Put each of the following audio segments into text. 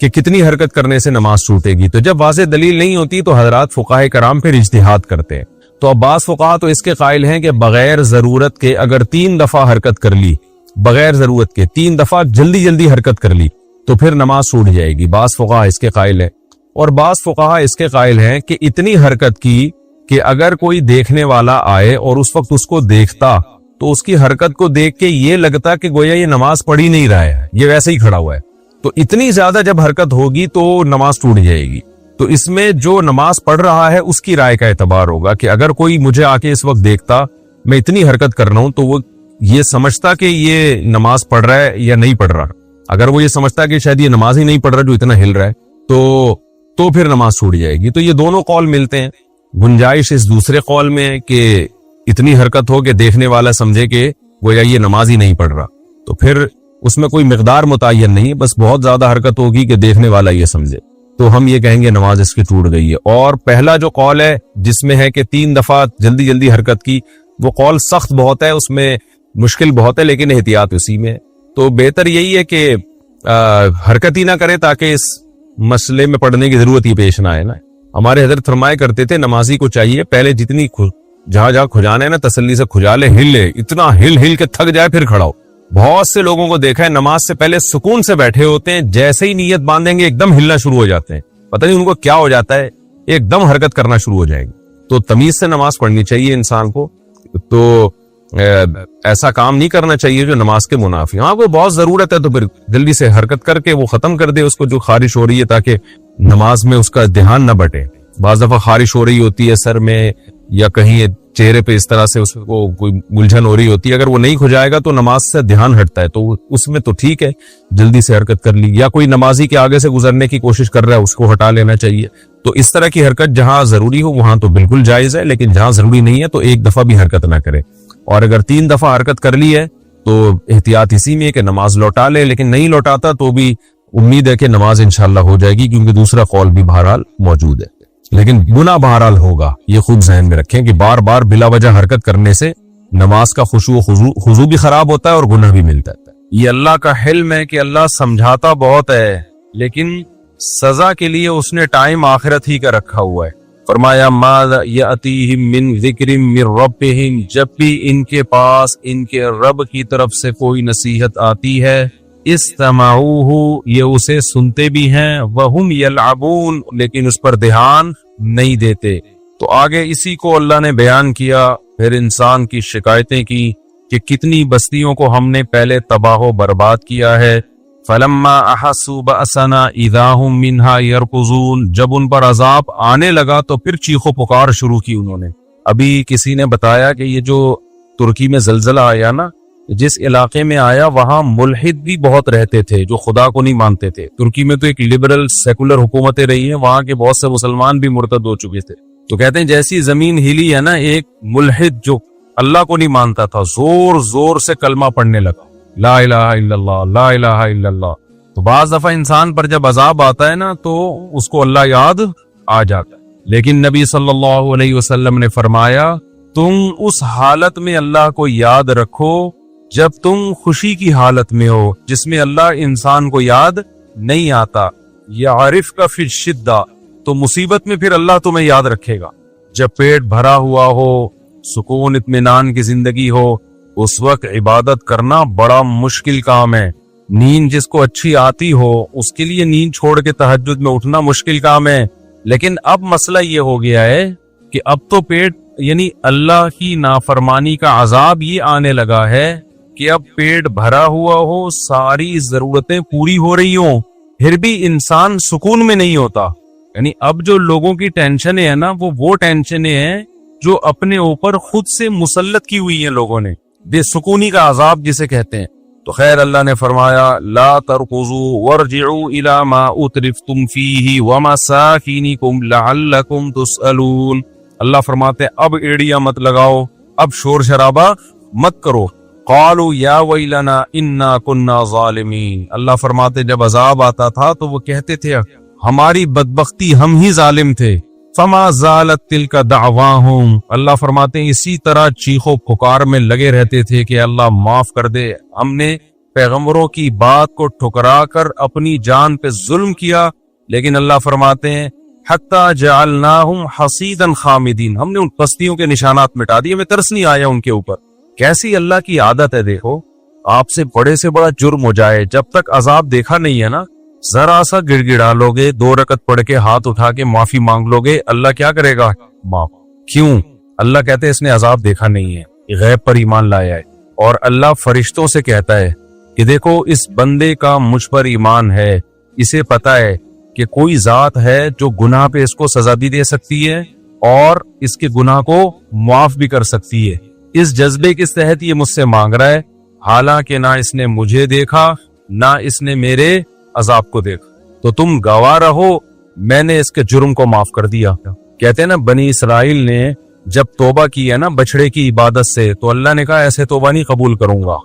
کہ کتنی حرکت کرنے سے نماز ٹوٹے گی. تو جب واضح دلیل نہیں ہوتی تو حضرات فقہائے کرام پھر اجتہاد کرتے ہیں. تو اب بعض فقہا تو اس کے قائل ہیں کہ بغیر ضرورت کے اگر 3 دفعہ حرکت کر لی, بغیر ضرورت کے 3 دفعہ جلدی جلدی حرکت کر لی تو پھر نماز ٹوٹ جائے گی. بعض فقہا اس کے قائل ہیں, اور بعض فقہا اس کے قائل ہیں کہ اتنی حرکت کی کہ اگر کوئی دیکھنے والا آئے اور اس وقت اس کو دیکھتا تو اس کی حرکت کو دیکھ کے یہ لگتا کہ گویا یہ نماز پڑھ ہی نہیں رہا ہے, یہ ویسے ہی کھڑا ہوا ہے. تو اتنی زیادہ جب حرکت ہوگی تو نماز ٹوٹ جائے گی. تو اس میں جو نماز پڑھ رہا ہے اس کی رائے کا اعتبار ہوگا کہ اگر کوئی مجھے آ کے اس وقت دیکھتا میں اتنی حرکت کر رہا ہوں تو وہ یہ سمجھتا کہ یہ نماز پڑھ رہا ہے یا نہیں پڑھ رہا. اگر وہ یہ سمجھتا کہ شاید یہ نماز ہی نہیں پڑھ رہا جو اتنا ہل رہا ہے تو پھر نماز چھوٹ جائے گی. تو یہ دونوں قول ملتے ہیں. گنجائش اس دوسرے قول میں ہے کہ اتنی حرکت ہو کہ دیکھنے والا سمجھے کہ گویا یہ نماز ہی نہیں پڑھ رہا, تو پھر اس میں کوئی مقدار متعین نہیں, بس بہت زیادہ حرکت ہوگی کہ دیکھنے والا یہ سمجھے, تو ہم یہ کہیں گے نماز اس کی ٹوٹ گئی ہے. اور پہلا جو قول ہے جس میں ہے کہ 3 دفعہ جلدی جلدی حرکت کی, وہ قول سخت بہت ہے, اس میں مشکل بہت ہے, لیکن احتیاط اسی میں. تو بہتر یہی ہے کہ حرکت ہی نہ کرے تاکہ اس مسئلے میں پڑھنے کی ضرورت ہی پیش نہ آئے نا. ہمارے حضرت فرمایا کرتے تھے نمازی کو چاہیے پہلے جتنی جہاں کھجانا ہے نا تسلی سے کھجا لے, ہل لے, اتنا ہل کے تھک جائے پھر کھڑا ہو. بہت سے لوگوں کو دیکھا ہے نماز سے پہلے سکون سے بیٹھے ہوتے ہیں, جیسے ہی نیت باندھیں گے ایک دم ہلنا شروع ہو جاتے ہیں, پتہ نہیں ان کو کیا ہو جاتا ہے, ایک دم حرکت کرنا شروع ہو جائے گی. تو تمیز سے نماز پڑھنی چاہیے انسان کو, تو ایسا کام نہیں کرنا چاہیے جو نماز کے منافی. ہاں کوئی بہت ضرورت ہے تو پھر جلدی سے حرکت کر کے وہ ختم کر دے اس کو جو خارش ہو رہی ہے, تاکہ نماز میں اس کا دھیان نہ بٹے. بعض دفعہ خارش ہو رہی ہوتی ہے سر میں یا کہیں چہرے پہ, اس طرح سے اس کو کوئی الجھن ہو رہی ہوتی ہے, اگر وہ نہیں کھجائے گا تو نماز سے دھیان ہٹتا ہے, تو اس میں تو ٹھیک ہے جلدی سے حرکت کر لی. یا کوئی نمازی کے آگے سے گزرنے کی کوشش کر رہا ہے اس کو ہٹا لینا چاہیے. تو اس طرح کی حرکت جہاں ضروری ہو وہاں تو بالکل جائز ہے, لیکن جہاں ضروری نہیں ہے تو 1 دفعہ بھی حرکت نہ کرے. اور اگر 3 دفعہ حرکت کر لی ہے تو احتیاط اسی میں ہے کہ نماز لوٹا لے, لیکن نہیں لوٹاتا تو بھی امید ہے کہ نماز انشاءاللہ ہو جائے گی, کیونکہ دوسرا قول بھی بہرحال موجود ہے. لیکن گناہ بہرحال ہوگا, یہ خوب ذہن میں رکھیں کہ بار بار بلا وجہ حرکت کرنے سے نماز کا خشوع و خضوع بھی خراب ہوتا ہے اور گناہ بھی ملتا ہے. یہ اللہ کا حلم ہے کہ اللہ سمجھاتا بہت ہے, لیکن سزا کے لیے اس نے ٹائم آخرت ہی کا رکھا ہوا ہے. فرمایا ما یاتیہم من ذکر من ربہم, جب بھی ان کے پاس ان کے رب کی طرف سے کوئی نصیحت آتی ہے, استمعوہ, یہ اسے سنتے بھی ہیں, وہم یلعبون, لیکن اس پر دھیان نہیں دیتے. تو آگے اسی کو اللہ نے بیان کیا, پھر انسان کی شکایتیں کی کہ کتنی بستیوں کو ہم نے پہلے تباہ و برباد کیا ہے. فلما احسوا بأسنا اذا هم منها يركضون, جب ان پر عذاب آنے لگا تو پھر چیخ و پکار شروع کی انہوں نے. ابھی کسی نے بتایا کہ یہ جو ترکی میں زلزلہ آیا نا, جس علاقے میں آیا وہاں ملحد بھی بہت رہتے تھے جو خدا کو نہیں مانتے تھے. ترکی میں تو ایک لبرل سیکولر حکومتیں رہی ہیں, وہاں کے بہت سے مسلمان بھی مرتد ہو چکے تھے. تو کہتے ہیں جیسی زمین ہلی ہے نا, ایک ملحد جو اللہ کو نہیں مانتا تھا زور زور سے کلمہ پڑھنے لگا, لا الہ الا اللہ, لا الہ الا اللہ. تو بعض دفعہ انسان پر جب عذاب آتا ہے نا تو اس کو اللہ یاد آ جاتا ہے. لیکن نبی صلی اللہ علیہ وسلم نے فرمایا تم اس حالت میں اللہ کو یاد رکھو جب تم خوشی کی حالت میں ہو, جس میں اللہ انسان کو یاد نہیں آتا. یعرفک فی الشدہ, تو مصیبت میں پھر اللہ تمہیں یاد رکھے گا. جب پیٹ بھرا ہوا ہو, سکون اطمینان کی زندگی ہو, اس وقت عبادت کرنا بڑا مشکل کام ہے. نیند جس کو اچھی آتی ہو اس کے لیے نیند چھوڑ کے تہجد میں اٹھنا مشکل کام ہے. لیکن اب مسئلہ یہ ہو گیا ہے کہ اب تو پیٹ یعنی اللہ کی نافرمانی کا عذاب یہ آنے لگا ہے کہ اب پیٹ بھرا ہوا ہو, ساری ضرورتیں پوری ہو رہی ہوں, پھر بھی انسان سکون میں نہیں ہوتا. یعنی اب جو لوگوں کی ٹینشنیں ہیں نا, وہ ٹینشنیں ہیں جو اپنے اوپر خود سے مسلط کی ہوئی ہیں لوگوں نے, بے سکونی کا عذاب جسے کہتے ہیں. تو خیر اللہ نے فرمایا لا ترکضوا وارجعوا الى ما اترفتم فیہ ومساکینکم لعلکم تسألون. اللہ فرماتے ہیں اب ایڑیاں مت لگاؤ, اب شور شرابہ مت کرو. قالوا یا ویلنا انا کنا ظالمین, اللہ فرماتے جب عذاب آتا تھا تو وہ کہتے تھے ہماری بدبختی, ہم ہی ظالم تھے. فما زالت تلک دعواہم, اللہ فرماتے ہیں اسی طرح چیخو پکار میں لگے رہتے تھے کہ اللہ معاف کر دے, ہم نے پیغمبروں کی بات کو ٹھکرا کر اپنی جان پہ ظلم کیا، لیکن اللہ فرماتے ہیں حتی جعلناہم حصیدا خامدین، ہم نے ان پستیوں کے نشانات مٹا دیے، ہمیں ترس نہیں آیا ان کے اوپر۔ کیسی اللہ کی عادت ہے، دیکھو آپ سے بڑا جرم ہو جائے، جب تک عذاب دیکھا نہیں ہے نا، ذرا سا گڑ گڑا لو گے، 2 رکعت پڑھ کے ہاتھ اٹھا کے معافی مانگ لو گے، اللہ کیا کرے گا؟ معاف۔ کیوں؟ اللہ کہتے ہیں اس نے عذاب دیکھا نہیں ہے، غیب پر ایمان لایا ہے، اور اللہ فرشتوں سے کہتا ہے کہ دیکھو اس بندے کا مجھ پر ایمان ہے، اسے پتا ہے کہ کوئی ذات ہے جو گناہ پہ اس کو سزا بھی دے سکتی ہے اور اس کے گناہ کو معاف بھی کر سکتی ہے۔ اس جذبے کے تحت یہ مجھ سے مانگ رہا ہے، حالانکہ نہ اس نے مجھے دیکھا نہ اس نے میرے عذاب کو دیکھا، تو تم گواہ رہو، میں نے اس کے جرم کو معاف کر دیا۔ کہتے ہیں نا بنی اسرائیل نے جب توبہ کی ہے نا بچڑے کی عبادت سے، تو اللہ نے کہا ایسے توبہ نہیں قبول کروں گا،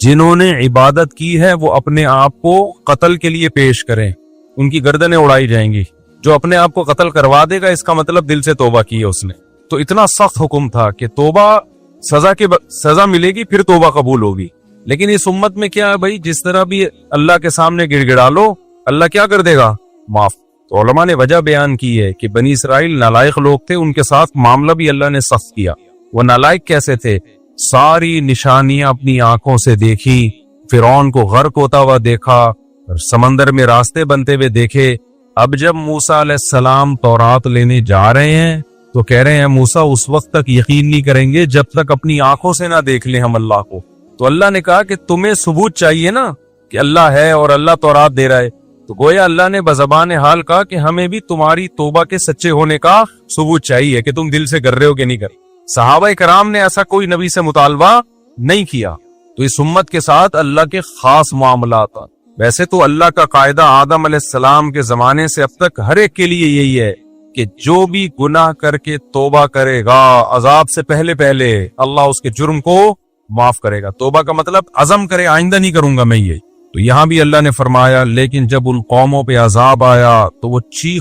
جنہوں نے عبادت کی ہے وہ اپنے آپ کو قتل کے لیے پیش کریں، ان کی گردنیں اڑائی جائیں گی۔ جو اپنے آپ کو قتل کروا دے گا اس کا مطلب دل سے توبہ کی ہے اس نے۔ تو اتنا سخت حکم تھا کہ توبہ سزا ملے گی پھر توبہ قبول ہوگی، لیکن اس امت میں کیا ہے بھائی، جس طرح بھی اللہ کے سامنے گڑ گڑا لو اللہ کیا کر دے گا؟ معاف۔ تو علماء نے وجہ بیان کی ہے کہ بنی اسرائیل نالائق لوگ تھے، ان کے ساتھ معاملہ بھی اللہ نے سخت کیا۔ وہ نالائق کیسے تھے؟ ساری نشانیاں اپنی آنکھوں سے دیکھی، فرعون کو غرق ہوتا ہوا دیکھا، سمندر میں راستے بنتے ہوئے دیکھے۔ اب جب موسیٰ علیہ السلام تورات لینے جا رہے ہیں تو کہہ رہے ہیں موسیٰ اس وقت تک یقین نہیں کریں گے جب تک اپنی آنکھوں سے نہ دیکھ لیں ہم اللہ کو۔ تو اللہ نے کہا کہ تمہیں ثبوت چاہیے نا کہ اللہ ہے اور اللہ تورات دے رہا ہے، تو گویا اللہ نے بزبان حال کہا کہ ہمیں بھی تمہاری توبہ کے سچے ہونے کا ثبوت چاہیے کہ تم دل سے کر رہے ہو کہ نہیں کر رہے۔ صحابہ کرام نے ایسا کوئی نبی سے مطالبہ نہیں کیا۔ تو اس امت کے ساتھ اللہ کے خاص معاملات۔ ویسے تو اللہ کا قاعدہ آدم علیہ السلام کے زمانے سے اب تک ہر ایک کے لیے یہی ہے کہ جو بھی گناہ کر کے توبہ کرے گا عذاب سے پہلے اللہ اس کے جرم کو معاف کرے گا۔ توبہ کا مطلب عزم کرے آئندہ نہیں کروں گا میں یہ۔ تو یہاں بھی اللہ نے فرمایا لیکن جب ان قوموں پہ عذاب آیا تو وہ چیخ